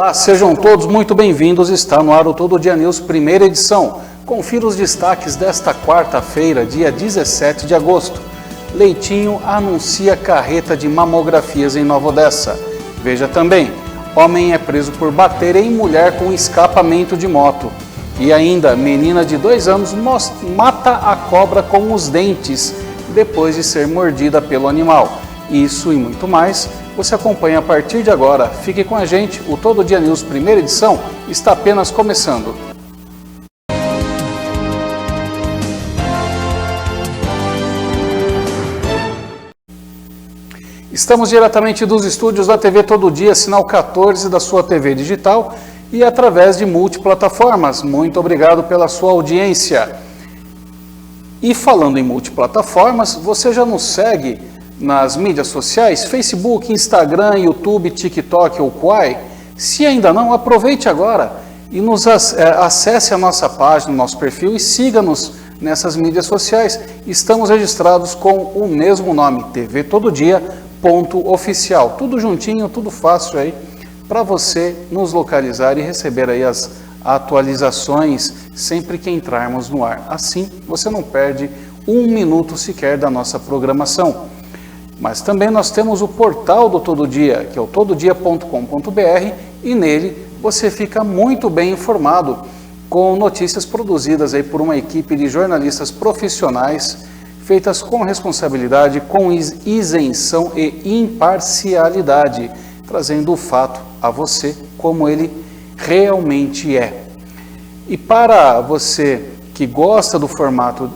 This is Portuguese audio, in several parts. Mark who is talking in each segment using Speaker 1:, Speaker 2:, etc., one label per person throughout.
Speaker 1: Olá, sejam todos muito bem-vindos. Está no ar o Todo Dia News, primeira edição. Confira os destaques desta quarta-feira, dia 17 de agosto. Leitinho anuncia carreta de mamografias em Nova Odessa. Veja também, homem é preso por bater em mulher com escapamento de moto. E ainda, menina de 2 anos mata a cobra com os dentes depois de ser mordida pelo animal. Isso e muito mais você acompanha a partir de agora. Fique com a gente, o Todo Dia News primeira edição está apenas começando. Estamos diretamente dos estúdios da TV Todo Dia, sinal 14 da sua TV digital e através de multiplataformas. Muito obrigado pela sua audiência. E falando em multiplataformas, você já nos segue nas mídias sociais, Facebook, Instagram, YouTube, TikTok ou Quai? Se ainda não, aproveite agora e nos acesse a nossa página, nosso perfil e siga-nos nessas mídias sociais. Estamos registrados com o mesmo nome, TV Todo Dia .oficial. Tudo juntinho, tudo fácil aí para você nos localizar e receber aí as atualizações sempre que entrarmos no ar. Assim, você não perde um minuto sequer da nossa programação. Mas também nós temos o portal do Todo Dia, que é o tododia.com.br, e nele você fica muito bem informado com notícias produzidas aí por uma equipe de jornalistas profissionais, feitas com responsabilidade, com isenção e imparcialidade, trazendo o fato a você como ele realmente é. E para você que gosta do formato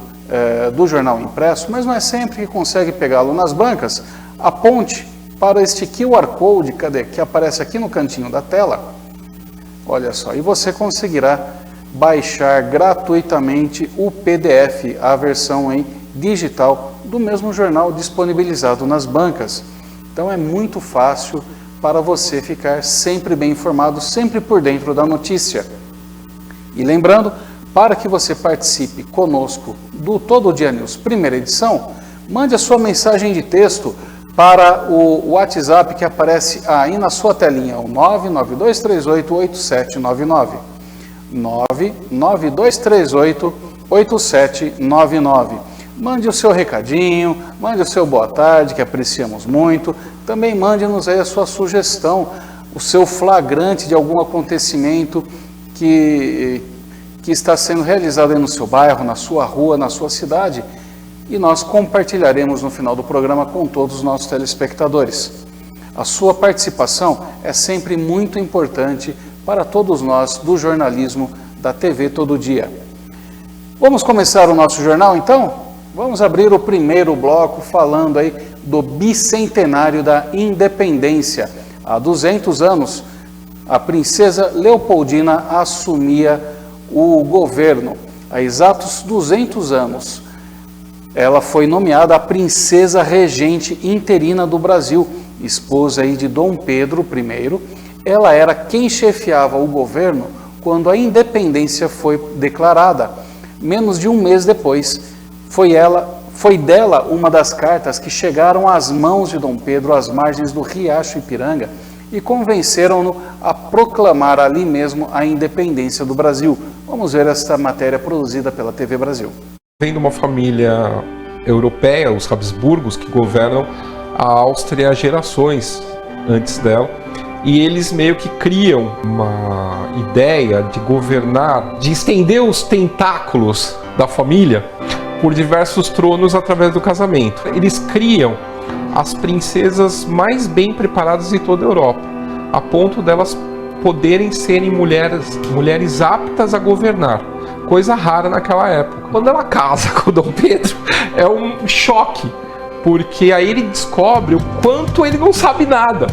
Speaker 1: do jornal impresso, mas não é sempre que consegue pegá-lo nas bancas, aponte para este QR Code, que aparece aqui no cantinho da tela. Olha só, e você conseguirá baixar gratuitamente o PDF, a versão em digital do mesmo jornal disponibilizado nas bancas. Então é muito fácil para você ficar sempre bem informado, sempre por dentro da notícia. E lembrando, para que você participe conosco do Todo Dia News primeira edição, mande a sua mensagem de texto para o WhatsApp que aparece aí na sua telinha, o 992388799. 992388799. Mande o seu recadinho, mande o seu boa tarde, que apreciamos muito. Também mande-nos aí a sua sugestão, o seu flagrante de algum acontecimento que está sendo realizado aí no seu bairro, na sua rua, na sua cidade, e nós compartilharemos no final do programa com todos os nossos telespectadores. A sua participação é sempre muito importante para todos nós do jornalismo da TV Todo Dia. Vamos começar o nosso jornal então? Vamos abrir o primeiro bloco falando aí do bicentenário da independência. Há 200 anos, a princesa Leopoldina assumia o governo. Há exatos 200 anos, ela foi nomeada a princesa regente interina do Brasil, esposa aí de Dom Pedro I. Ela era quem chefiava o governo quando a independência foi declarada. Menos de um mês depois, foi dela uma das cartas que chegaram às mãos de Dom Pedro às margens do Riacho Ipiranga e convenceram-no a proclamar ali mesmo a independência do Brasil. Vamos ver esta matéria produzida pela TV Brasil.
Speaker 2: Vem de uma família europeia, os Habsburgos, que governam a Áustria há gerações antes dela, e eles meio que criam uma ideia de governar, de estender os tentáculos da família por diversos tronos através do casamento. Eles criam as princesas mais bem preparadas de toda a Europa, a ponto delas poderem serem mulheres aptas a governar, coisa rara naquela época. Quando ela casa com o Dom Pedro, é um choque, porque aí ele descobre o quanto ele não sabe nada,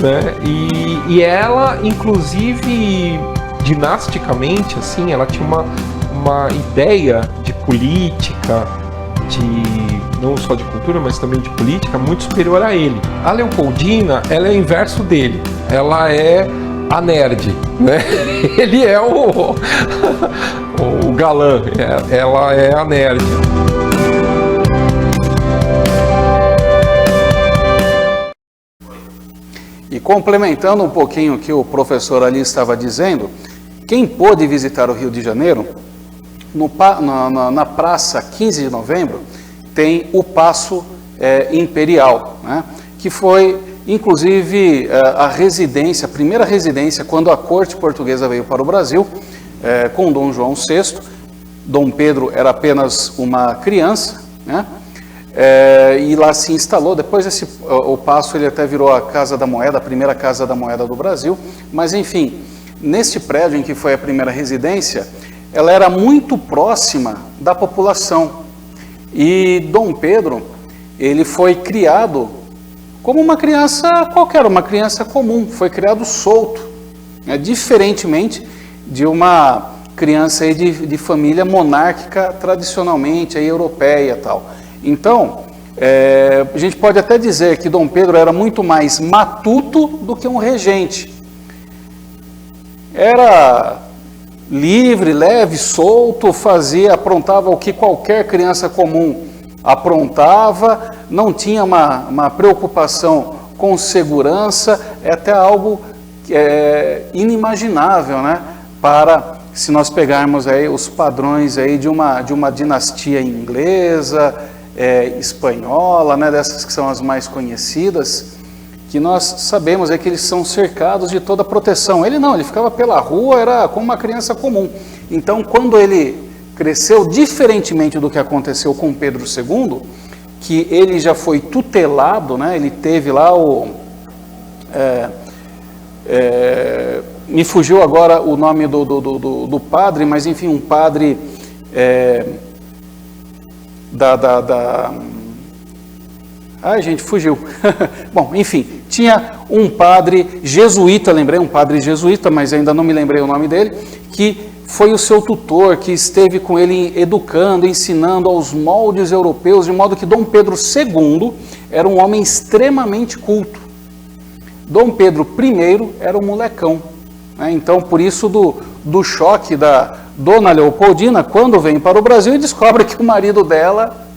Speaker 2: né? E ela, inclusive, dinasticamente, assim, ela tinha uma ideia de política, não só de cultura, mas também de política, muito superior a ele. A Leopoldina, ela é o inverso dele. Ela é a nerd, né? Ele é o galã, ela é a nerd.
Speaker 1: E complementando um pouquinho o que o professor ali estava dizendo, quem pôde visitar o Rio de Janeiro, na Praça 15 de Novembro, tem o Paço Imperial, né? Que foi, inclusive, a primeira residência, quando a corte portuguesa veio para o Brasil, com Dom João VI. Dom Pedro era apenas uma criança, né? E lá se instalou. Depois o Paço ele até virou a Casa da Moeda, a primeira Casa da Moeda do Brasil. Mas, enfim, neste prédio em que foi a primeira residência, ela era muito próxima da população. E Dom Pedro, ele foi criado como uma criança qualquer, uma criança comum, foi criado solto, né? Diferentemente de uma criança aí de família monárquica, tradicionalmente aí, europeia e tal. Então, a gente pode até dizer que Dom Pedro era muito mais matuto do que um regente. Era livre, leve, solto, aprontava o que qualquer criança comum aprontava, não tinha uma preocupação com segurança, é até algo inimaginável, né? Se nós pegarmos aí os padrões aí de uma dinastia inglesa, espanhola, né? Dessas que são as mais conhecidas, que nós sabemos que eles são cercados de toda proteção. Ele não, ele ficava pela rua, era como uma criança comum. Então, quando ele cresceu, diferentemente do que aconteceu com Pedro II, que ele já foi tutelado, né? Ele teve lá me fugiu agora o nome do padre, mas enfim, um padre Ai, gente, fugiu. Bom, enfim, tinha um padre jesuíta, lembrei, um padre jesuíta, mas ainda não me lembrei o nome dele, que foi o seu tutor, que esteve com ele educando, ensinando aos moldes europeus, de modo que Dom Pedro II era um homem extremamente culto. Dom Pedro I era um molecão, né? Então, por isso do choque da Dona Leopoldina, quando vem para o Brasil e descobre que o marido dela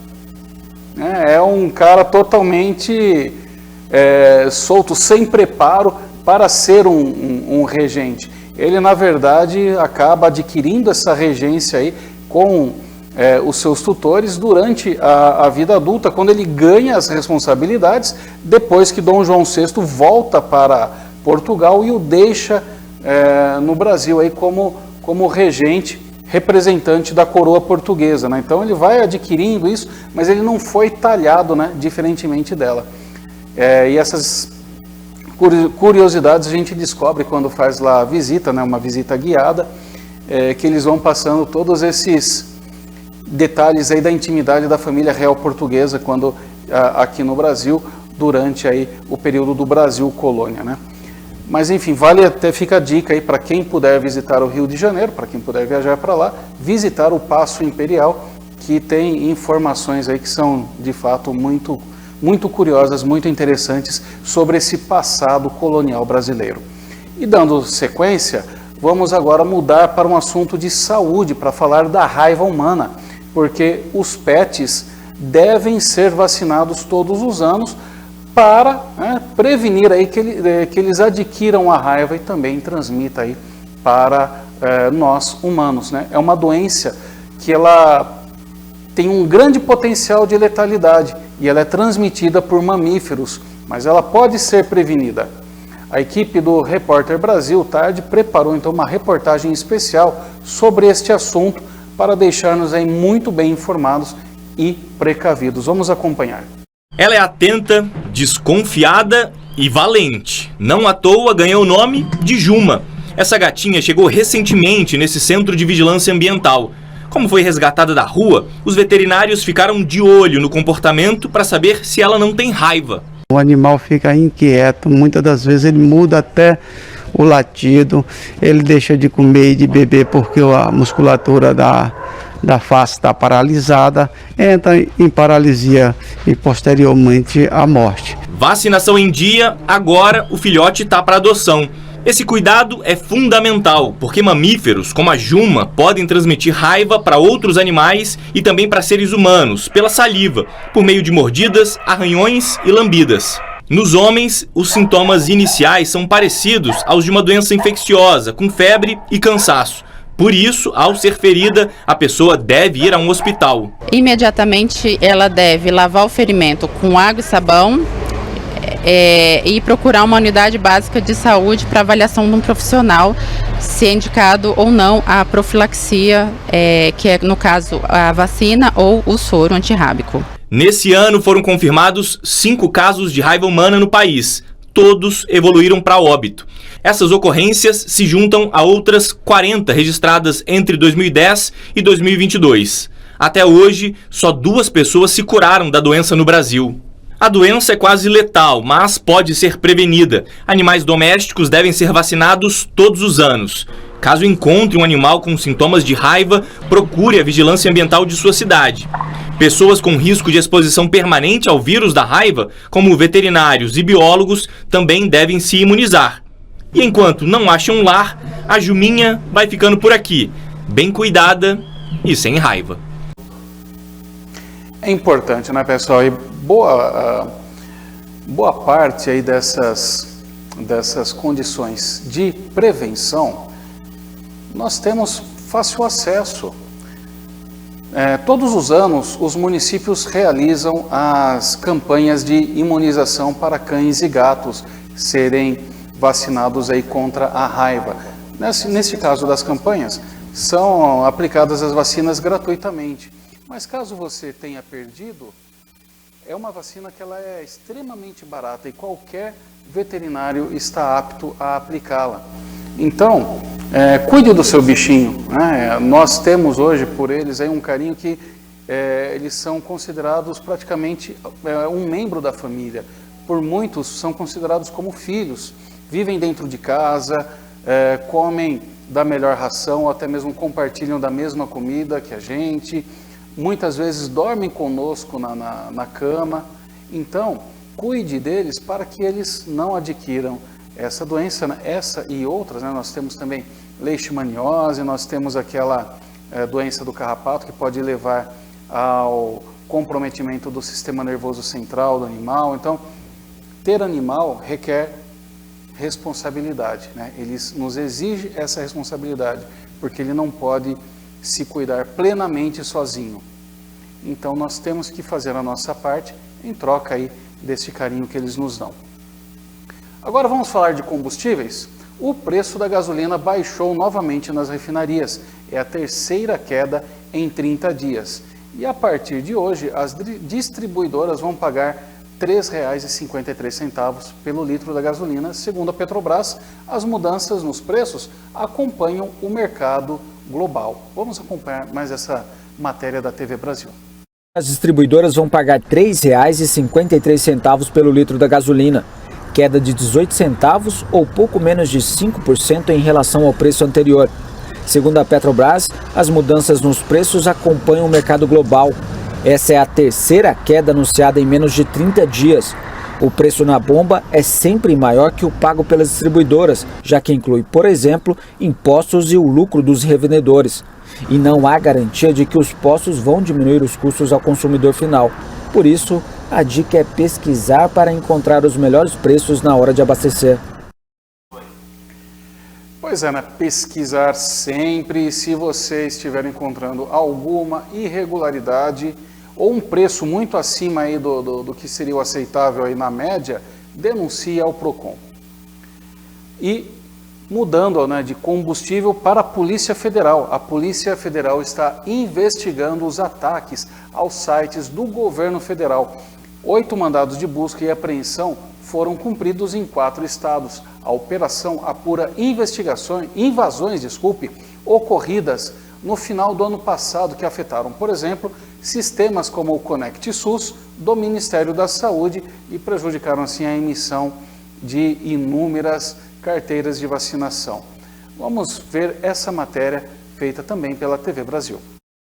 Speaker 1: é um cara totalmente solto, sem preparo para ser um regente. Ele, na verdade, acaba adquirindo essa regência aí com os seus tutores durante a vida adulta, quando ele ganha as responsabilidades, depois que Dom João VI volta para Portugal e o deixa no Brasil aí como regente, representante da coroa portuguesa, né? Então ele vai adquirindo isso, mas ele não foi talhado, né, diferentemente dela. E essas curiosidades a gente descobre quando faz lá a visita, né, uma visita guiada, que eles vão passando todos esses detalhes aí da intimidade da família real portuguesa quando aqui no Brasil, durante aí o período do Brasil colônia, né? Mas enfim, fica a dica aí para quem puder visitar o Rio de Janeiro, para quem puder viajar para lá, visitar o Paço Imperial, que tem informações aí que são de fato muito, muito curiosas, muito interessantes sobre esse passado colonial brasileiro. E dando sequência, vamos agora mudar para um assunto de saúde, para falar da raiva humana, porque os pets devem ser vacinados todos os anos para prevenir aí que eles adquiram a raiva e também transmita aí para nós humanos, né? É uma doença que ela tem um grande potencial de letalidade e ela é transmitida por mamíferos, mas ela pode ser prevenida. A equipe do Repórter Brasil Tarde preparou então uma reportagem especial sobre este assunto para deixar-nos aí muito bem informados e precavidos. Vamos acompanhar.
Speaker 3: Ela é atenta, desconfiada e valente. Não à toa ganhou o nome de Juma. Essa gatinha chegou recentemente nesse centro de vigilância ambiental. Como foi resgatada da rua, os veterinários ficaram de olho no comportamento para saber se ela não tem raiva.
Speaker 4: O animal fica inquieto, muitas das vezes ele muda até o latido, ele deixa de comer e de beber porque a musculatura da face está paralisada, entra em paralisia e posteriormente a morte.
Speaker 3: Vacinação em dia, agora o filhote está para adoção. Esse cuidado é fundamental, porque mamíferos, como a Juma, podem transmitir raiva para outros animais e também para seres humanos, pela saliva, por meio de mordidas, arranhões e lambidas. Nos homens, os sintomas iniciais são parecidos aos de uma doença infecciosa, com febre e cansaço. Por isso, ao ser ferida, a pessoa deve ir a um hospital.
Speaker 5: Imediatamente ela deve lavar o ferimento com água e sabão e procurar uma unidade básica de saúde para avaliação de um profissional, se é indicado ou não a profilaxia, que é, no caso, a vacina ou o soro antirrábico.
Speaker 3: Nesse ano foram confirmados 5 casos de raiva humana no país. Todos evoluíram para óbito. Essas ocorrências se juntam a outras 40 registradas entre 2010 e 2022. Até hoje, só 2 pessoas se curaram da doença no Brasil. A doença é quase letal, mas pode ser prevenida. Animais domésticos devem ser vacinados todos os anos. Caso encontre um animal com sintomas de raiva, procure a vigilância ambiental de sua cidade. Pessoas com risco de exposição permanente ao vírus da raiva, como veterinários e biólogos, também devem se imunizar. E enquanto não acham um lar, a Juminha vai ficando por aqui, bem cuidada e sem raiva.
Speaker 1: É importante, né, pessoal? E boa parte aí dessas condições de prevenção, nós temos fácil acesso. Todos os anos, os municípios realizam as campanhas de imunização para cães e gatos serem vacinados aí contra a raiva. Nesse caso das campanhas, são aplicadas as vacinas gratuitamente. Mas caso você tenha perdido, é uma vacina que ela é extremamente barata e qualquer veterinário está apto a aplicá-la. Então, cuide do seu bichinho, né? Nós temos hoje por eles aí um carinho que eles são considerados praticamente um membro da família. Por muitos são considerados como filhos, vivem dentro de casa, comem da melhor ração ou até mesmo compartilham da mesma comida que a gente. Muitas vezes dormem conosco na cama. Então, cuide deles para que eles não adquiram essa doença, né? Essa e outras, né? Nós temos também leishmaniose, nós temos aquela doença do carrapato que pode levar ao comprometimento do sistema nervoso central do animal. Então, ter animal requer responsabilidade, né? Ele nos exige essa responsabilidade, porque ele não pode se cuidar plenamente sozinho. Então nós temos que fazer a nossa parte em troca aí desse carinho que eles nos dão. Agora vamos falar de combustíveis. O preço da gasolina baixou novamente nas refinarias. É a terceira queda em 30 dias. E a partir de hoje, as distribuidoras vão pagar R$ 3,53 pelo litro da gasolina. Segundo a Petrobras, as mudanças nos preços acompanham o mercado global. Vamos acompanhar mais essa matéria da TV Brasil.
Speaker 6: As distribuidoras vão pagar R$ 3,53 pelo litro da gasolina, queda de 18 centavos ou pouco menos de 5% em relação ao preço anterior. Segundo a Petrobras, as mudanças nos preços acompanham o mercado global. Essa é a terceira queda anunciada em menos de 30 dias. O preço na bomba é sempre maior que o pago pelas distribuidoras, já que inclui, por exemplo, impostos e o lucro dos revendedores. E não há garantia de que os postos vão diminuir os custos ao consumidor final. Por isso, a dica é pesquisar para encontrar os melhores preços na hora de abastecer.
Speaker 1: Pois é, né? Pesquisar sempre. Se você estiver encontrando alguma irregularidade ou um preço muito acima aí do que seria o aceitável aí na média, denuncie ao PROCON. E mudando, né, de combustível para a Polícia Federal. A Polícia Federal está investigando os ataques aos sites do governo federal. 8 mandados de busca e apreensão foram cumpridos em 4 estados. A operação apura invasões ocorridas no final do ano passado que afetaram, por exemplo, sistemas como o Conect SUS do Ministério da Saúde e prejudicaram assim a emissão de inúmeras carteiras de vacinação. Vamos ver essa matéria feita também pela TV Brasil.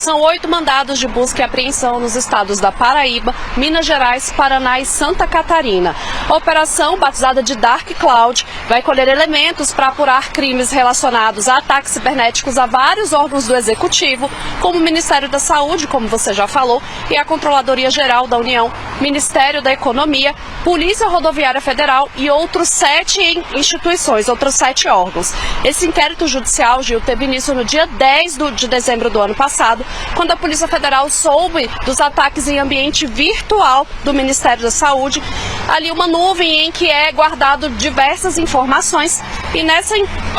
Speaker 7: São 8 mandados de busca e apreensão nos estados da Paraíba, Minas Gerais, Paraná e Santa Catarina. A operação, batizada de Dark Cloud, vai colher elementos para apurar crimes relacionados a ataques cibernéticos a vários órgãos do Executivo, como o Ministério da Saúde, como você já falou, e a Controladoria Geral da União, Ministério da Economia, Polícia Rodoviária Federal e outros 7 instituições, outros 7 órgãos. Esse inquérito judicial, Gil, teve início no dia 10 de dezembro do ano passado, quando a Polícia Federal soube dos ataques em ambiente virtual do Ministério da Saúde, ali uma nuvem em que é guardado diversas informações, e nessa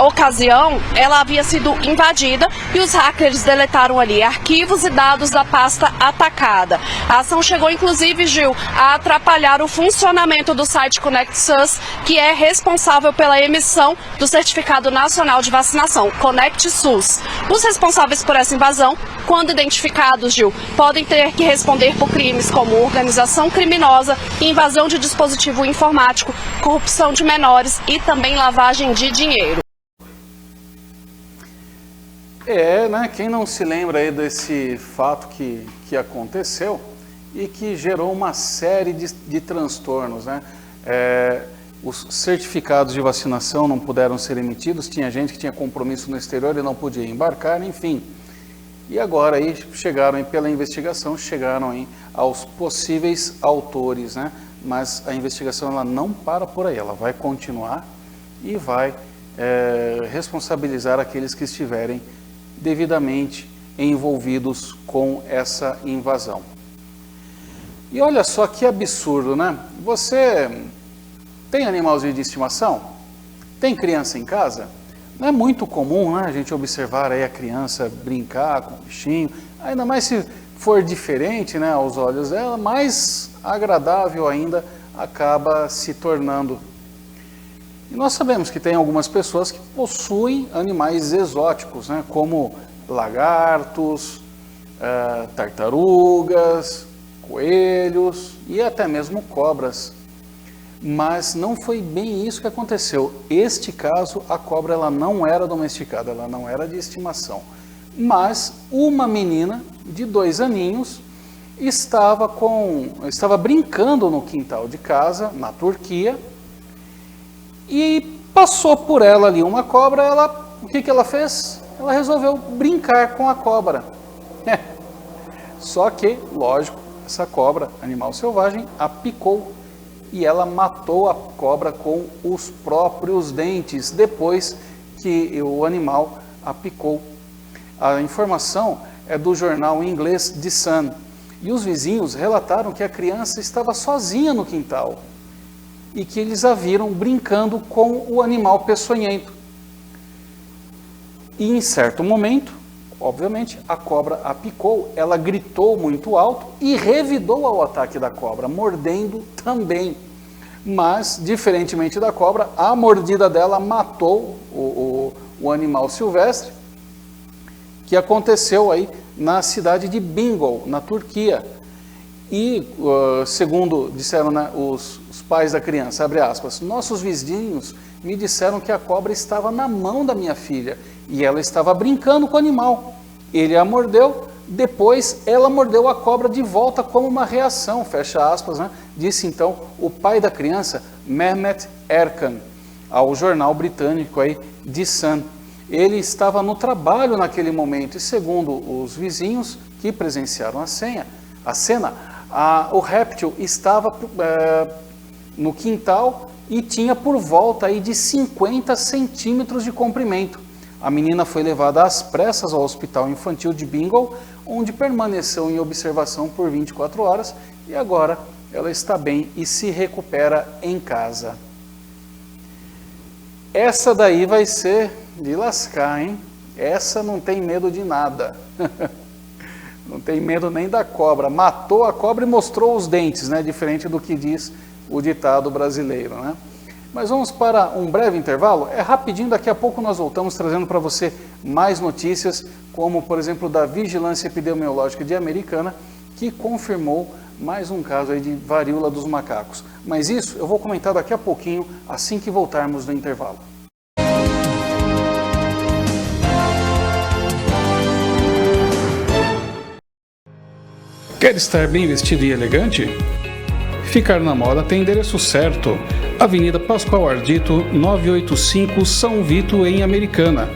Speaker 7: ocasião ela havia sido invadida e os hackers deletaram ali arquivos e dados da pasta atacada. A ação chegou inclusive, Gil, a atrapalhar o funcionamento do site ConnectSUS, que é responsável pela emissão do Certificado Nacional de Vacinação, ConnectSUS. Os responsáveis por essa invasão, quando identificados, Gil, podem ter que responder por crimes como organização criminosa, invasão de dispositivo informático, corrupção de menores e também lavagem de dinheiro.
Speaker 1: Né? Quem não se lembra aí desse fato que aconteceu e que gerou uma série de transtornos, né? Os certificados de vacinação não puderam ser emitidos, tinha gente que tinha compromisso no exterior e não podia embarcar, enfim. E agora aí chegaram aí, pela investigação, chegaram aí aos possíveis autores, né? Mas a investigação ela não para por aí, ela vai continuar e vai responsabilizar aqueles que estiverem devidamente envolvidos com essa invasão. E olha só que absurdo, né? Você tem animalzinho de estimação? Tem criança em casa? Não é muito comum, né, a gente observar aí a criança brincar com o bichinho, ainda mais se for diferente, né, aos olhos dela, mais agradável ainda acaba se tornando. E nós sabemos que tem algumas pessoas que possuem animais exóticos, né, como lagartos, tartarugas, coelhos e até mesmo cobras. Mas não foi bem isso que aconteceu. Este caso, a cobra ela não era domesticada, ela não era de estimação. Mas uma menina de 2 aninhos estava brincando no quintal de casa, na Turquia, e passou por ela ali uma cobra. O que ela fez? Ela resolveu brincar com a cobra. Só que, lógico, essa cobra, animal selvagem, a picou. E ela matou a cobra com os próprios dentes, depois que o animal a picou. A informação é do jornal inglês The Sun. E os vizinhos relataram que a criança estava sozinha no quintal e que eles a viram brincando com o animal peçonhento. E em certo momento, obviamente, a cobra a picou, ela gritou muito alto e revidou ao ataque da cobra, mordendo também. Mas, diferentemente da cobra, a mordida dela matou o animal silvestre, que aconteceu aí na cidade de Bingöl, na Turquia. E, segundo disseram, né, os pais da criança, abre aspas, nossos vizinhos me disseram que a cobra estava na mão da minha filha e ela estava brincando com o animal. Ele a mordeu, depois ela mordeu a cobra de volta como uma reação, fecha aspas, né? Disse então o pai da criança, Mehmet Erkan, ao jornal britânico aí, The Sun. Ele estava no trabalho naquele momento e, segundo os vizinhos que presenciaram a cena, o réptil estava no quintal e tinha por volta aí de 50 centímetros de comprimento. A menina foi levada às pressas ao Hospital Infantil de Bingöl, onde permaneceu em observação por 24 horas e agora ela está bem e se recupera em casa. Essa daí vai ser de lascar, hein? Essa não tem medo de nada. Não tem medo nem da cobra. Matou a cobra e mostrou os dentes, né? Diferente do que diz o ditado brasileiro, né? Mas vamos para um breve intervalo. É rapidinho, daqui a pouco nós voltamos trazendo para você mais notícias, como, por exemplo, da Vigilância Epidemiológica de Americana, que confirmou mais um caso aí de varíola dos macacos. Mas isso eu vou comentar daqui a pouquinho, assim que voltarmos do intervalo. Quer estar bem vestido e elegante? Ficar na moda tem endereço certo. Avenida Pascoal Ardito, 985, São Vito, em Americana.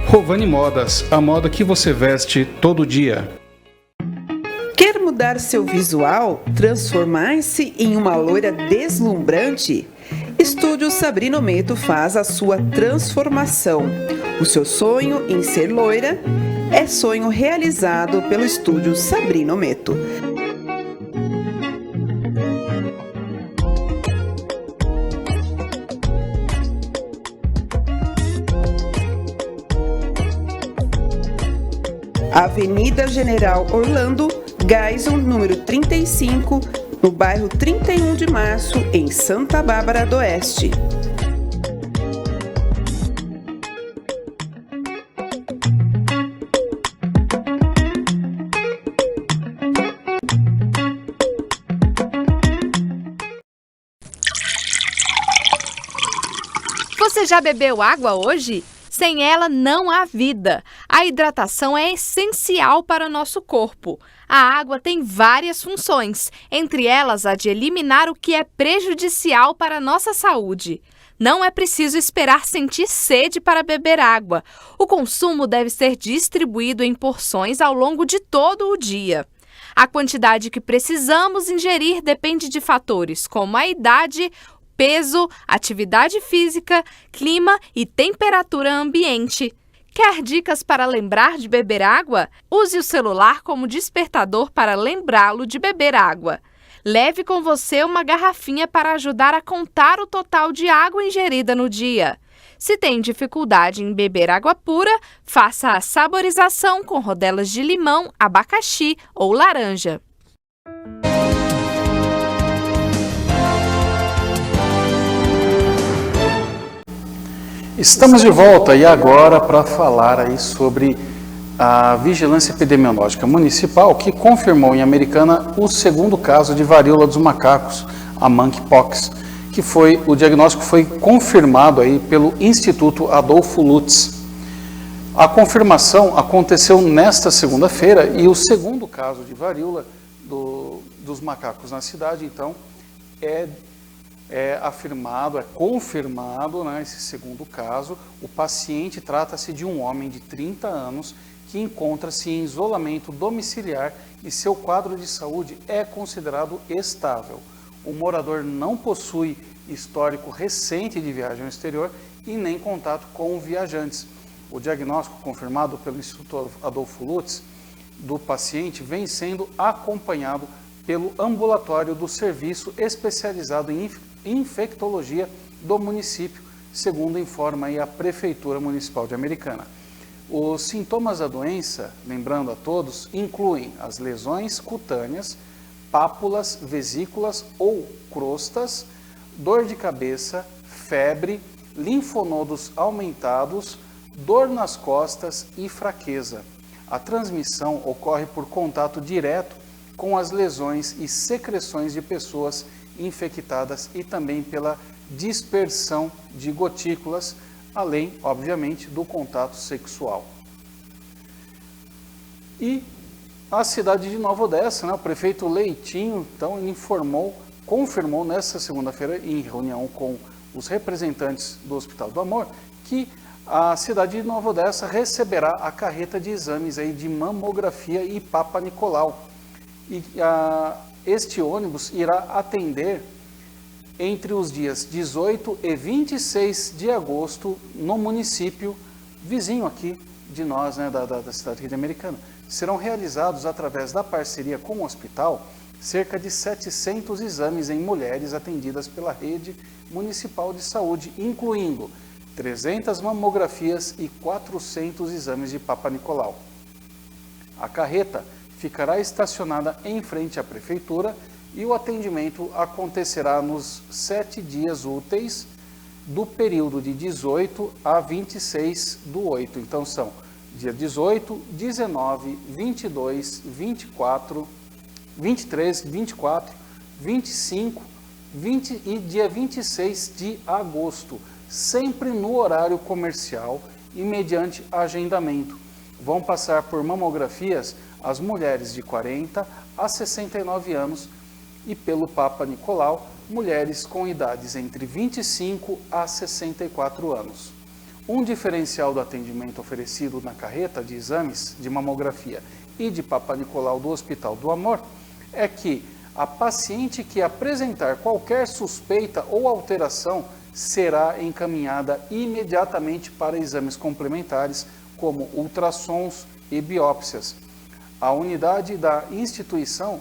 Speaker 1: Rovani Modas, a moda que você veste todo dia.
Speaker 8: Quer mudar seu visual? Transformar-se em uma loira deslumbrante? Estúdio Sabrina Ometo faz a sua transformação. O seu sonho em ser loira é sonho realizado pelo Estúdio Sabrina Ometo. Avenida General Orlando, Gaison, número 35, no bairro 31 de Março, em Santa Bárbara do Oeste.
Speaker 9: Você já bebeu água hoje? Sem ela não há vida. A hidratação é essencial para o nosso corpo. A água tem várias funções, entre elas a de eliminar o que é prejudicial para a nossa saúde. Não é preciso esperar sentir sede para beber água. O consumo deve ser distribuído em porções ao longo de todo o dia. A quantidade que precisamos ingerir depende de fatores como a idade, peso, atividade física, clima e temperatura ambiente. Quer dicas para lembrar de beber água? Use o celular como despertador para lembrá-lo de beber água. Leve com você uma garrafinha para ajudar a contar o total de água ingerida no dia. Se tem dificuldade em beber água pura, faça a saborização com rodelas de limão, abacaxi ou laranja.
Speaker 1: Estamos de volta e agora para falar aí sobre a Vigilância Epidemiológica Municipal, que confirmou em Americana o segundo caso de varíola dos macacos, a Monkeypox, que o diagnóstico foi confirmado aí pelo Instituto Adolfo Lutz. A confirmação aconteceu nesta segunda-feira e o segundo caso de varíola dos macacos na cidade, então, é confirmado, né, esse segundo caso. O paciente trata-se de um homem de 30 anos que encontra-se em isolamento domiciliar e seu quadro de saúde é considerado estável. O morador não possui histórico recente de viagem ao exterior e nem contato com viajantes. O diagnóstico confirmado pelo Instituto Adolfo Lutz do paciente vem sendo acompanhado pelo ambulatório do Serviço Especializado em Infectologia do município, segundo informa aí a Prefeitura Municipal de Americana. Os sintomas da doença, lembrando a todos, incluem as lesões cutâneas, pápulas, vesículas ou crostas, dor de cabeça, febre, linfonodos aumentados, dor nas costas e fraqueza. A transmissão ocorre por contato direto com as lesões e secreções de pessoas infectadas e também pela dispersão de gotículas, além, obviamente, do contato sexual. E a cidade de Nova Odessa, né, o prefeito Leitinho, então, ele confirmou nesta segunda-feira, em reunião com os representantes do Hospital do Amor, que a cidade de Nova Odessa receberá a carreta de exames aí de mamografia e Papa Nicolau. E este ônibus irá atender entre os dias 18 e 26 de agosto no município vizinho aqui de nós, né, da cidade de Americana. Serão realizados através da parceria com o hospital cerca de 700 exames em mulheres atendidas pela rede municipal de saúde, incluindo 300 mamografias e 400 exames de Papa Nicolau. A carreta ficará estacionada em frente à prefeitura e o atendimento acontecerá nos 7 dias úteis do período de 18 a 26 do 8. Então são dia 18, 19, 22, 24 23, 24, 25, 20 e dia 26 de agosto, sempre no horário comercial e mediante agendamento. Vão passar por mamografias as mulheres de 40 a 69 anos e pelo Papa Nicolau, mulheres com idades entre 25 a 64 anos. Um diferencial do atendimento oferecido na carreta de exames de mamografia e de Papa Nicolau do Hospital do Amor é que a paciente que apresentar qualquer suspeita ou alteração será encaminhada imediatamente para exames complementares como ultrassons e biópsias. A unidade da instituição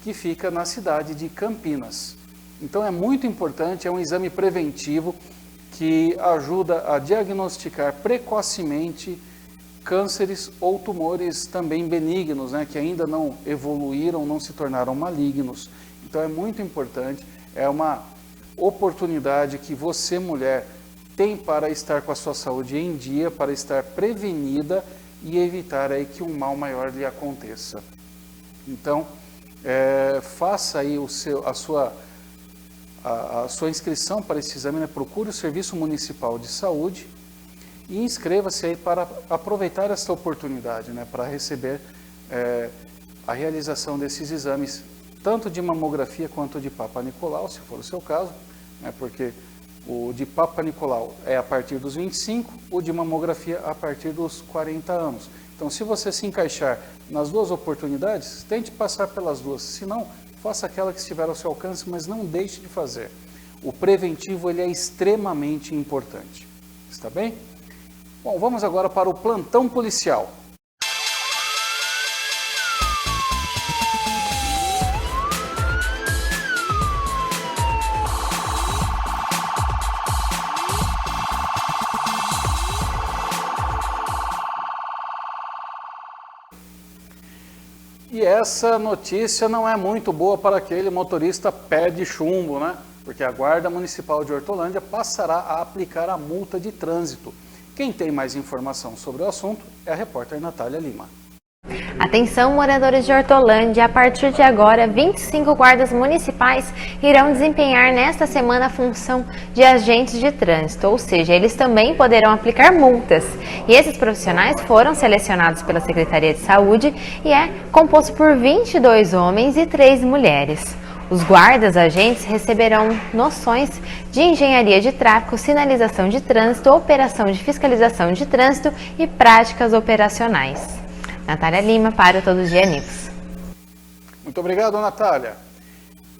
Speaker 1: que fica na cidade de Campinas. Então é muito importante, é um exame preventivo que ajuda a diagnosticar precocemente cânceres ou tumores também benignos, né, que ainda não evoluíram, não se tornaram malignos. Então é muito importante, é uma oportunidade que você, mulher, tem para estar com a sua saúde em dia, para estar prevenida e evitar aí que um mal maior lhe aconteça. Então, faça aí a sua inscrição para esse exame, né? Procure o Serviço Municipal de Saúde e inscreva-se aí para aproveitar essa oportunidade, né? Para receber a realização desses exames, tanto de mamografia quanto de Papa Nicolau, se for o seu caso, né? Porque o de Papa Nicolau é a partir dos 25, o de mamografia a partir dos 40 anos. Então, se você se encaixar nas duas oportunidades, tente passar pelas duas. Se não, faça aquela que estiver ao seu alcance, mas não deixe de fazer. O preventivo ele é extremamente importante. Está bem? Bom, vamos agora para o plantão policial. E essa notícia não é muito boa para aquele motorista pé de chumbo, né? Porque a Guarda Municipal de Hortolândia passará a aplicar a multa de trânsito. Quem tem mais informação sobre o assunto é a repórter Natália Lima.
Speaker 10: Atenção, moradores de Hortolândia, a partir de agora, 25 guardas municipais irão desempenhar nesta semana a função de agentes de trânsito, ou seja, eles também poderão aplicar multas. E esses profissionais foram selecionados pela Secretaria de Saúde e é composto por 22 homens e 3 mulheres. Os guardas agentes receberão noções de engenharia de tráfego, sinalização de trânsito, operação de fiscalização de trânsito e práticas operacionais. Natália Lima para o Todo Dia News.
Speaker 1: Muito obrigado, Natália.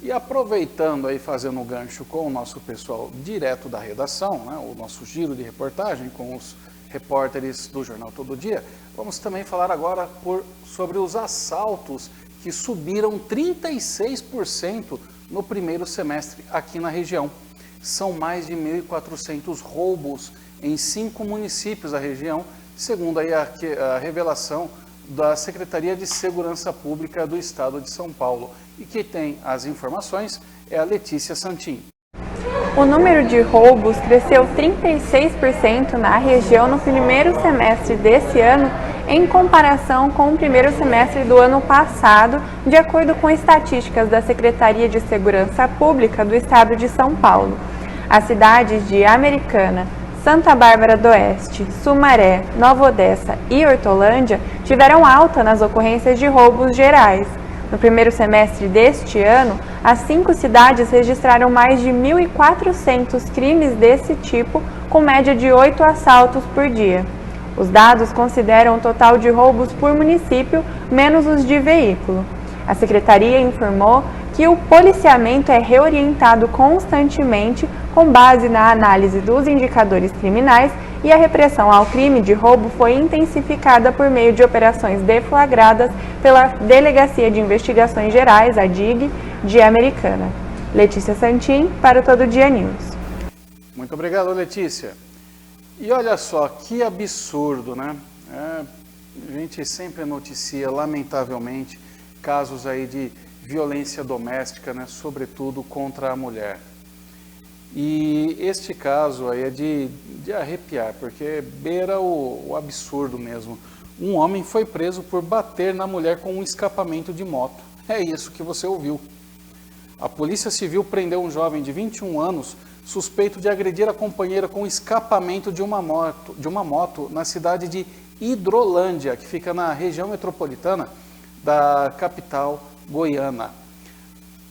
Speaker 1: E aproveitando aí, fazendo um gancho com o nosso pessoal direto da redação, né, o nosso giro de reportagem com os repórteres do Jornal Todo Dia, vamos também falar agora sobre os assaltos que subiram 36% no primeiro semestre aqui na região. São mais de 1.400 roubos em 5 municípios da região, segundo aí a revelação da Secretaria de Segurança Pública do Estado de São Paulo. E quem tem as informações é a Letícia Santin.
Speaker 11: O número de roubos cresceu 36% na região no primeiro semestre desse ano, em comparação com o primeiro semestre do ano passado, de acordo com estatísticas da Secretaria de Segurança Pública do Estado de São Paulo. As cidades de Americana, Santa Bárbara do Oeste, Sumaré, Nova Odessa e Hortolândia tiveram alta nas ocorrências de roubos gerais. No primeiro semestre deste ano, as 5 cidades registraram mais de 1.400 crimes desse tipo, com média de 8 assaltos por dia. Os dados consideram o total de roubos por município, menos os de veículo. A Secretaria informou que o policiamento é reorientado constantemente com base na análise dos indicadores criminais e a repressão ao crime de roubo foi intensificada por meio de operações deflagradas pela Delegacia de Investigações Gerais, a DIG, de Americana. Letícia Santin para o Todo Dia News.
Speaker 1: Muito obrigado, Letícia. E olha só, que absurdo, né? A gente sempre noticia, lamentavelmente, casos aí de violência doméstica, né? Sobretudo contra a mulher. E este caso aí é de arrepiar, porque beira o absurdo mesmo. Um homem foi preso por bater na mulher com um escapamento de moto. É isso que você ouviu. A Polícia Civil prendeu um jovem de 21 anos suspeito de agredir a companheira com escapamento de uma moto na cidade de Hidrolândia, que fica na região metropolitana da capital goiana.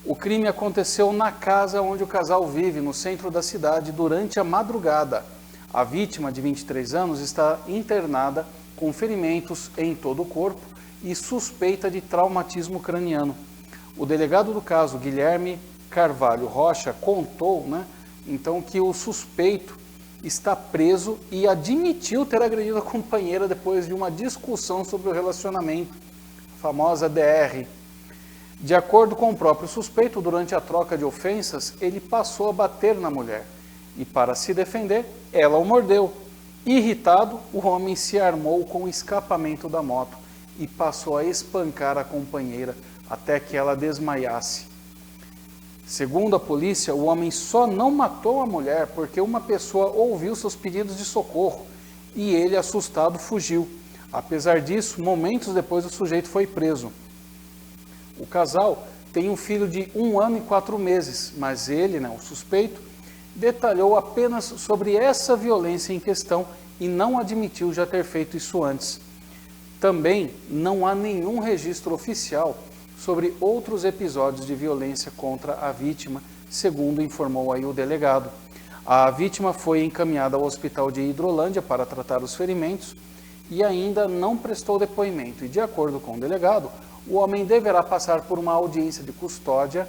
Speaker 1: O crime aconteceu na casa onde o casal vive, no centro da cidade, durante a madrugada. A vítima, de 23 anos, está internada com ferimentos em todo o corpo e suspeita de traumatismo craniano. O delegado do caso, Guilherme Carvalho Rocha, contou, então, que o suspeito está preso e admitiu ter agredido a companheira depois de uma discussão sobre o relacionamento, a famosa DR. De acordo com o próprio suspeito, durante a troca de ofensas, ele passou a bater na mulher e, para se defender, ela o mordeu. Irritado, o homem se armou com o escapamento da moto e passou a espancar a companheira até que ela desmaiasse. Segundo a polícia, o homem só não matou a mulher porque uma pessoa ouviu seus pedidos de socorro e ele, assustado, fugiu. Apesar disso, momentos depois o sujeito foi preso. O casal tem um filho de 1 ano e 4 meses, mas ele, o suspeito, detalhou apenas sobre essa violência em questão e não admitiu já ter feito isso antes. Também não há nenhum registro oficial sobre outros episódios de violência contra a vítima, segundo informou aí o delegado. A vítima foi encaminhada ao hospital de Hidrolândia para tratar os ferimentos e ainda não prestou depoimento. E, de acordo com o delegado, o homem deverá passar por uma audiência de custódia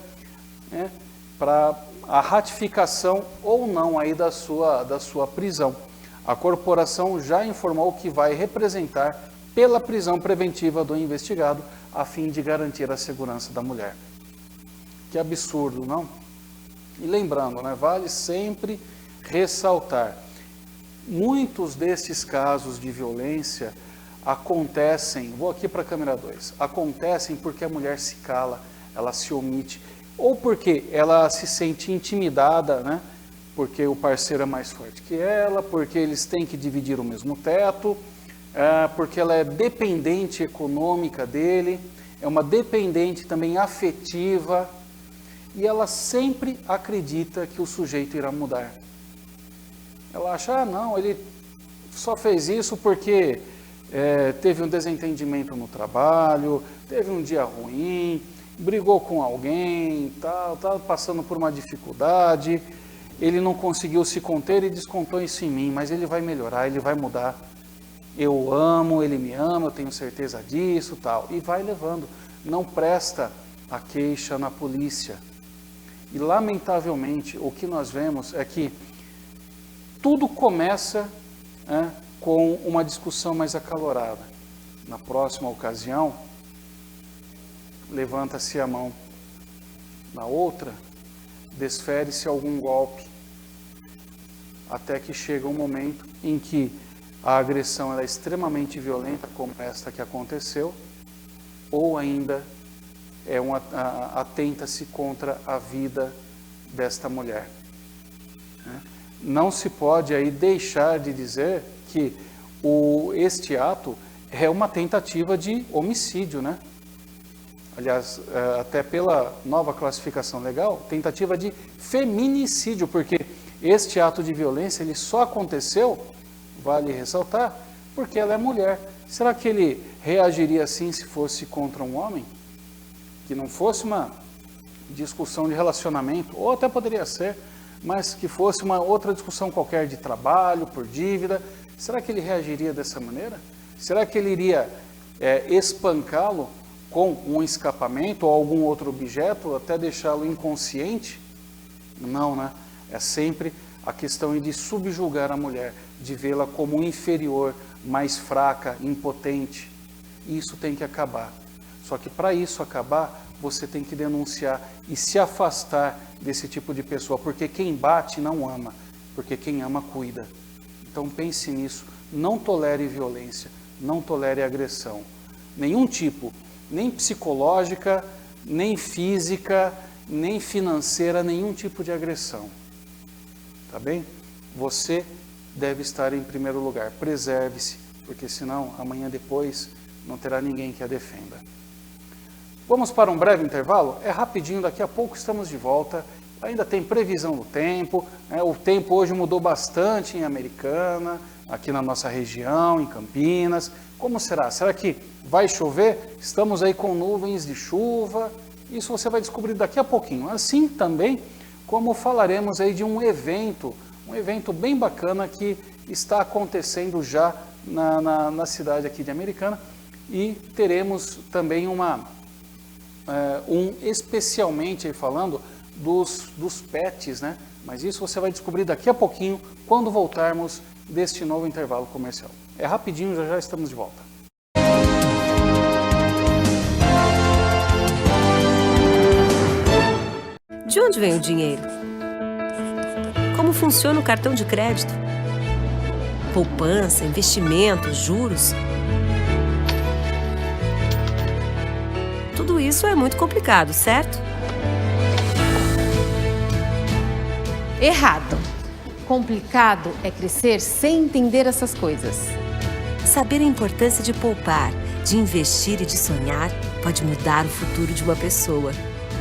Speaker 1: para a ratificação ou não aí da sua prisão. A corporação já informou que vai representar pela prisão preventiva do investigado, a fim de garantir a segurança da mulher. Que absurdo, não? E lembrando, vale sempre ressaltar, muitos destes casos de violência acontecem, vou aqui para a câmera 2, acontecem porque a mulher se cala, ela se omite, ou porque ela se sente intimidada, porque o parceiro é mais forte que ela, porque eles têm que dividir o mesmo teto, porque ela é dependente econômica dele, é uma dependente também afetiva, e ela sempre acredita que o sujeito irá mudar. Ela acha, não, ele só fez isso porque teve um desentendimento no trabalho, teve um dia ruim, brigou com alguém, tá passando por uma dificuldade, ele não conseguiu se conter e descontou isso em mim, mas ele vai melhorar, ele vai mudar. Eu amo, ele me ama, eu tenho certeza disso, tal. E vai levando. Não presta a queixa na polícia. E, lamentavelmente, o que nós vemos é que tudo começa com uma discussão mais acalorada. Na próxima ocasião, levanta-se a mão. Na outra, desfere-se algum golpe. Até que chega um momento em que a agressão é extremamente violenta, como esta que aconteceu, ou ainda atenta-se contra a vida desta mulher. Não se pode aí deixar de dizer que este ato é uma tentativa de homicídio, Aliás, até pela nova classificação legal, tentativa de feminicídio, porque este ato de violência ele só aconteceu, vale ressaltar, porque ela é mulher. Será que ele reagiria assim se fosse contra um homem? Que não fosse uma discussão de relacionamento, ou até poderia ser, mas que fosse uma outra discussão qualquer de trabalho, por dívida. Será que ele reagiria dessa maneira? Será que ele iria espancá-lo com um escapamento ou algum outro objeto, até deixá-lo inconsciente? Não, É sempre a questão de subjugar a mulher, de vê-la como inferior, mais fraca, impotente. Isso tem que acabar. Só que para isso acabar, você tem que denunciar e se afastar desse tipo de pessoa, porque quem bate não ama, porque quem ama cuida. Então pense nisso, não tolere violência, não tolere agressão. Nenhum tipo, nem psicológica, nem física, nem financeira, nenhum tipo de agressão. Tá bem? Você deve estar em primeiro lugar. Preserve-se, porque senão amanhã depois não terá ninguém que a defenda. Vamos para um breve intervalo? É rapidinho, daqui a pouco estamos de volta. Ainda tem previsão do tempo, né? O tempo hoje mudou bastante em Americana, aqui na nossa região, em Campinas. Como será? Será que vai chover? Estamos aí com nuvens de chuva. Isso você vai descobrir daqui a pouquinho. Assim também como falaremos aí de um evento bem bacana que está acontecendo já na cidade aqui de Americana, e teremos também especialmente aí falando dos pets, né? Mas isso você vai descobrir daqui a pouquinho, quando voltarmos deste novo intervalo comercial. É rapidinho, já estamos de volta.
Speaker 12: De onde vem o dinheiro? Como funciona o cartão de crédito? Poupança, investimentos, juros? Tudo isso é muito complicado, certo?
Speaker 13: Errado. Complicado é crescer sem entender essas coisas.
Speaker 12: Saber a importância de poupar, de investir e de sonhar pode mudar o futuro de uma pessoa.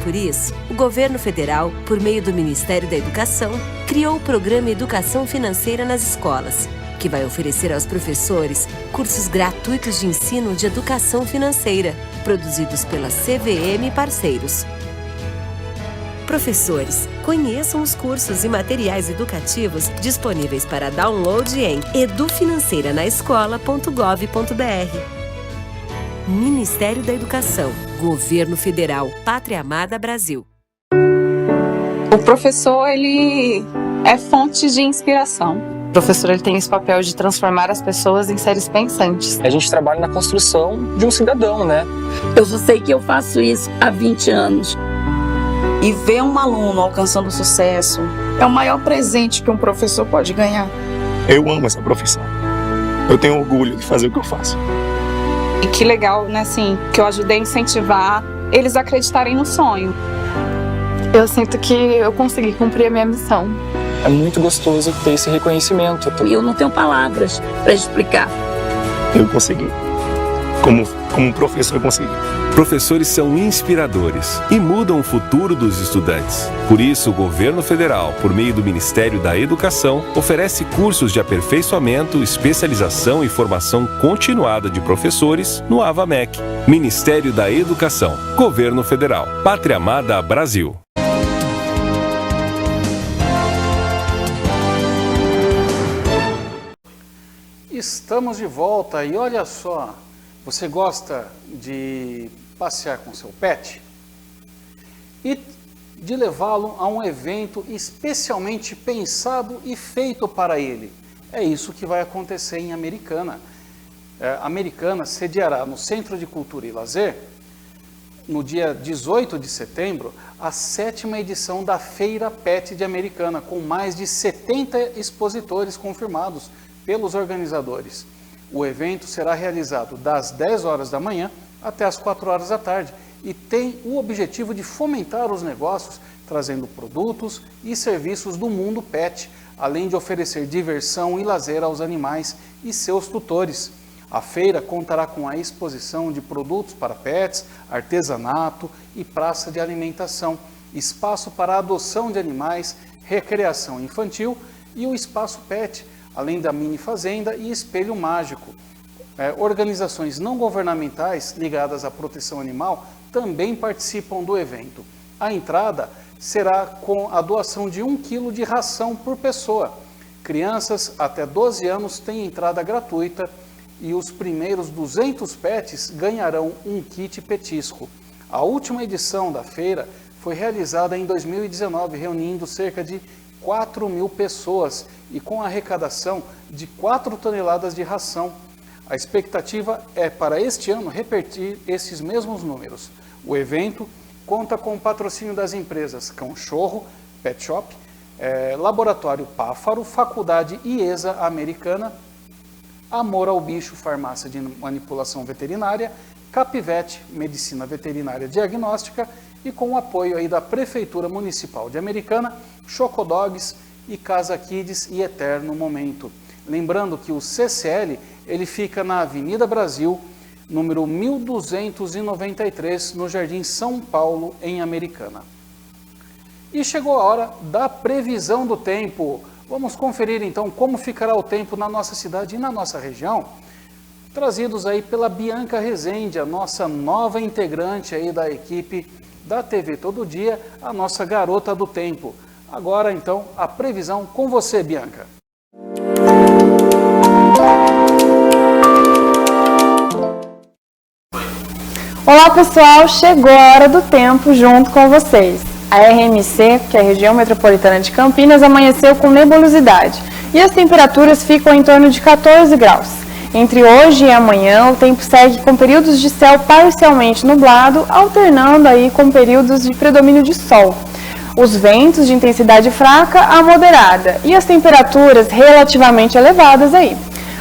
Speaker 12: Por isso, o governo federal, por meio do Ministério da Educação, criou o programa Educação Financeira nas Escolas, que vai oferecer aos professores cursos gratuitos de ensino de educação financeira, produzidos pela CVM e parceiros. Professores, conheçam os cursos e materiais educativos disponíveis para download em edufinanceiranaescola.gov.br. Ministério da Educação, Governo Federal, Pátria Amada Brasil.
Speaker 14: O professor, ele é fonte de inspiração. O professor, ele tem esse papel de transformar as pessoas em seres pensantes.
Speaker 15: A gente trabalha na construção de um cidadão, né?
Speaker 16: Eu só sei que eu faço isso há 20 anos.
Speaker 17: E ver um aluno alcançando sucesso é o maior presente que um professor pode ganhar.
Speaker 15: Eu amo essa profissão. Eu tenho orgulho de fazer o que eu faço.
Speaker 14: E que legal, né, assim, que eu ajudei a incentivar eles a acreditarem no sonho. Eu sinto que eu consegui cumprir a minha missão.
Speaker 15: É muito gostoso ter esse reconhecimento.
Speaker 16: E eu não tenho palavras para explicar.
Speaker 15: Eu consegui. Como professor, eu consegui.
Speaker 18: Professores são inspiradores e mudam o futuro dos estudantes. Por isso, o Governo Federal, por meio do Ministério da Educação, oferece cursos de aperfeiçoamento, especialização e formação continuada de professores no AvaMec. Ministério da Educação, Governo Federal, Pátria Amada Brasil.
Speaker 1: Estamos de volta e olha só, você gosta de passear com seu pet e de levá-lo a um evento especialmente pensado e feito para ele. É isso que vai acontecer em Americana. Americana sediará no Centro de Cultura e Lazer, no dia 18 de setembro, a 7ª edição da Feira Pet de Americana, com mais de 70 expositores confirmados pelos organizadores. O evento será realizado das 10 horas da manhã até as 4 horas da tarde e tem o objetivo de fomentar os negócios, trazendo produtos e serviços do mundo pet, além de oferecer diversão e lazer aos animais e seus tutores. A feira contará com a exposição de produtos para pets, artesanato e praça de alimentação, espaço para adoção de animais, recreação infantil e o espaço pet, além da mini fazenda e espelho mágico. Organizações não governamentais ligadas à proteção animal também participam do evento. A entrada será com a doação de 1 quilo de ração por pessoa. Crianças até 12 anos têm entrada gratuita e os primeiros 200 pets ganharão um kit petisco. A última edição da feira foi realizada em 2019, reunindo cerca de 4.000 pessoas e com a arrecadação de 4 toneladas de ração. A expectativa é para este ano repetir esses mesmos números. O evento conta com o patrocínio das empresas Cão-Chorro, Pet Shop, Laboratório Páfaro, Faculdade IESA Americana, Amor ao Bicho, Farmácia de Manipulação Veterinária, Capvet, Medicina Veterinária Diagnóstica, e com o apoio aí da Prefeitura Municipal de Americana, Chocodogs e Casa Kids e Eterno Momento. Lembrando que o CCL ele fica na Avenida Brasil, número 1293, no Jardim São Paulo, em Americana. E chegou a hora da previsão do tempo. Vamos conferir então como ficará o tempo na nossa cidade e na nossa região, trazidos aí pela Bianca Rezende, a nossa nova integrante aí da equipe da TV Todo Dia, a nossa garota do tempo. Agora então a previsão com você, Bianca.
Speaker 11: Olá pessoal, chegou a hora do tempo junto com vocês. A RMC, que é a região metropolitana de Campinas, amanheceu com nebulosidade e as temperaturas ficam em torno de 14 graus. Entre hoje e amanhã, o tempo segue com períodos de céu parcialmente nublado, alternando aí com períodos de predomínio de sol. Os ventos de intensidade fraca a moderada e as temperaturas relativamente elevadas aí.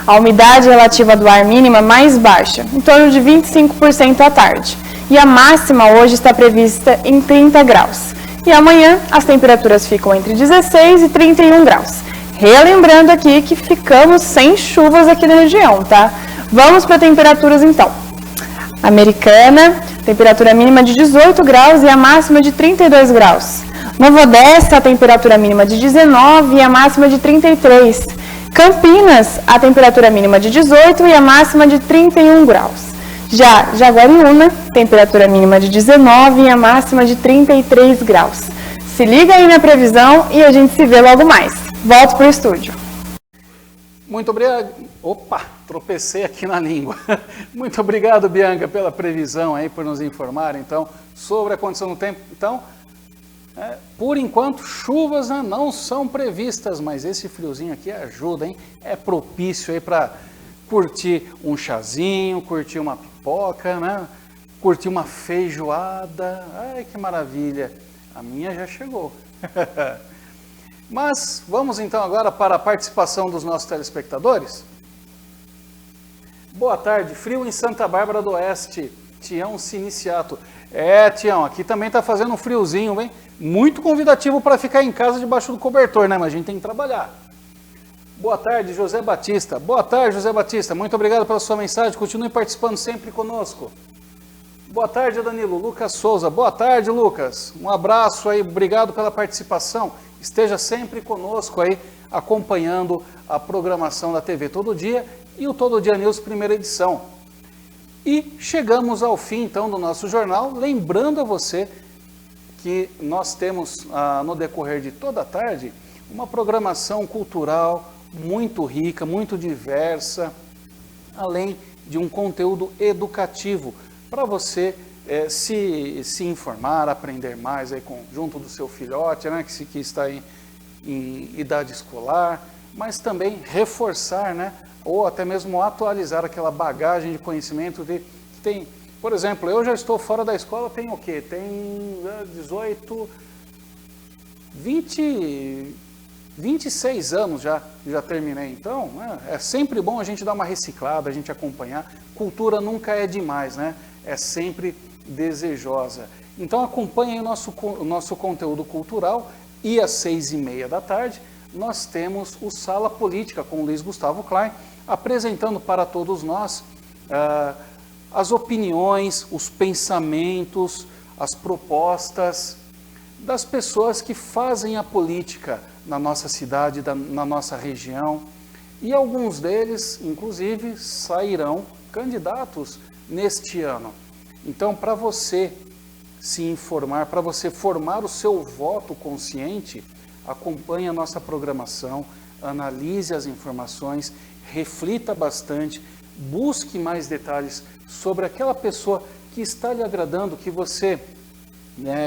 Speaker 11: A umidade relativa do ar mínima mais baixa, em torno de 25% à tarde. E a máxima hoje está prevista em 30 graus. E amanhã as temperaturas ficam entre 16 e 31 graus. Relembrando aqui que ficamos sem chuvas aqui na região, tá? Vamos para temperaturas então. Americana, temperatura mínima de 18 graus e a máxima de 32 graus. Nova Odessa, a temperatura mínima de 19 e a máxima de 33. Campinas, a temperatura mínima de 18 e a máxima de 31 graus. Já Jaguariúna, temperatura mínima de 19 e a máxima de 33 graus. Se liga aí na previsão e a gente se vê logo mais. Volto para o estúdio.
Speaker 1: Muito obrigado. Opa, tropecei aqui na língua. Muito obrigado, Bianca, pela previsão aí, por nos informar, então, sobre a condição do tempo. Então, por enquanto, chuvas não são previstas, mas esse friozinho aqui ajuda, hein? É propício aí para curtir um chazinho, curtir uma pipoca, né? Curtir uma feijoada. Ai, que maravilha! A minha já chegou. Mas vamos então agora para a participação dos nossos telespectadores. Boa tarde, frio em Santa Bárbara do Oeste, Tião Siniciato. Tião, aqui também está fazendo um friozinho, hein? Muito convidativo para ficar em casa debaixo do cobertor, né? Mas a gente tem que trabalhar. Boa tarde, José Batista. Boa tarde, José Batista. Muito obrigado pela sua mensagem. Continue participando sempre conosco. Boa tarde, Danilo. Lucas Souza. Boa tarde, Lucas. Um abraço aí. Obrigado pela participação. Esteja sempre conosco aí, acompanhando a programação da TV Todo Dia e o Todo Dia News, primeira edição. E chegamos ao fim, então, do nosso jornal, lembrando a você que nós temos, no decorrer de toda a tarde, uma programação cultural muito rica, muito diversa, além de um conteúdo educativo para você se informar, aprender mais aí junto do seu filhote, né, que está em idade escolar, mas também reforçar, né, ou até mesmo atualizar aquela bagagem de conhecimento que tem. Por exemplo, eu já estou fora da escola, tem o quê? Tem 18, 26 anos já terminei. Então, é sempre bom a gente dar uma reciclada, a gente acompanhar. Cultura nunca é demais, né? É sempre desejosa. Então, acompanhem o nosso conteúdo cultural e às 6h30 da tarde nós temos o Sala Política com o Luiz Gustavo Klein, apresentando para todos nós as opiniões, os pensamentos, as propostas das pessoas que fazem a política na nossa cidade, na nossa região. E alguns deles, inclusive, sairão candidatos neste ano. Então, para você se informar, para você formar o seu voto consciente, acompanhe a nossa programação, analise as informações, reflita bastante, busque mais detalhes sobre aquela pessoa que está lhe agradando, que você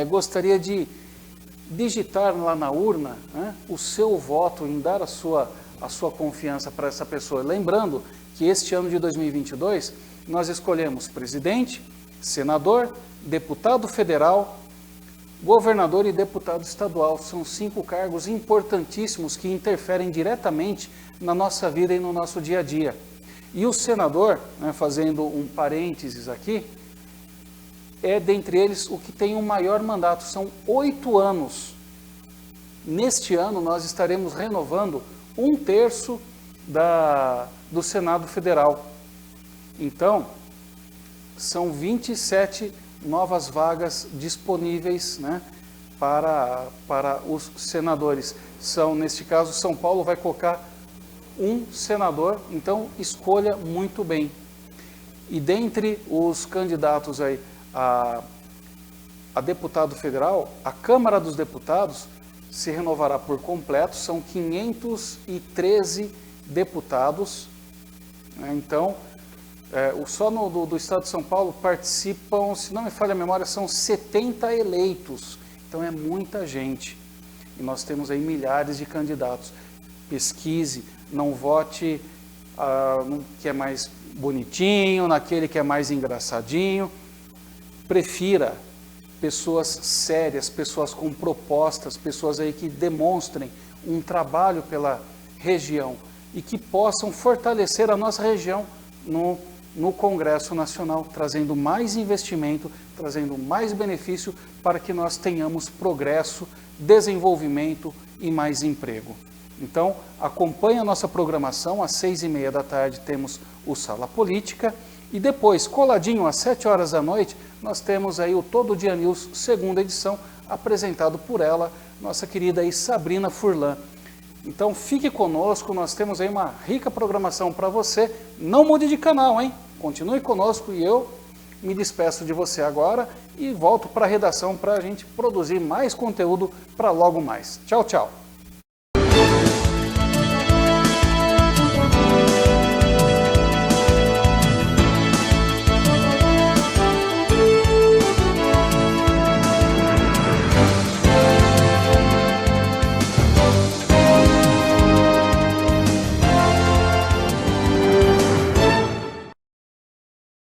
Speaker 1: gostaria de digitar lá na urna, né, o seu voto, em dar a sua confiança para essa pessoa. Lembrando que este ano de 2022 nós escolhemos presidente, senador, deputado federal, governador e deputado estadual. São 5 cargos importantíssimos que interferem diretamente na nossa vida e no nosso dia a dia. E o senador, né, fazendo um parênteses aqui, é dentre eles o que tem o maior mandato, são 8 anos. Neste ano nós estaremos renovando 1/3 do Senado Federal. Então, são 27 novas vagas disponíveis, né, para os senadores. Neste caso, São Paulo vai colocar um senador, então escolha muito bem. E dentre os candidatos aí a deputado federal, a Câmara dos Deputados se renovará por completo, são 513 deputados, né? Então, só do estado de São Paulo participam, se não me falha a memória, são 70 eleitos, então é muita gente, e nós temos aí milhares de candidatos. Pesquise, não vote no que é mais bonitinho, naquele que é mais engraçadinho, prefira pessoas sérias, pessoas com propostas, pessoas aí que demonstrem um trabalho pela região e que possam fortalecer a nossa região no Congresso Nacional, trazendo mais investimento, trazendo mais benefício para que nós tenhamos progresso, desenvolvimento e mais emprego. Então, acompanhe a nossa programação, às 6h30 da tarde temos o Sala Política e depois, coladinho às 7 horas da noite, nós temos aí o Todo Dia News, segunda edição, apresentado por ela, nossa querida aí Sabrina Furlan. Então fique conosco, nós temos aí uma rica programação para você. Não mude de canal, hein? Continue conosco e eu me despeço de você agora e volto para a redação para a gente produzir mais conteúdo para logo mais. Tchau, tchau!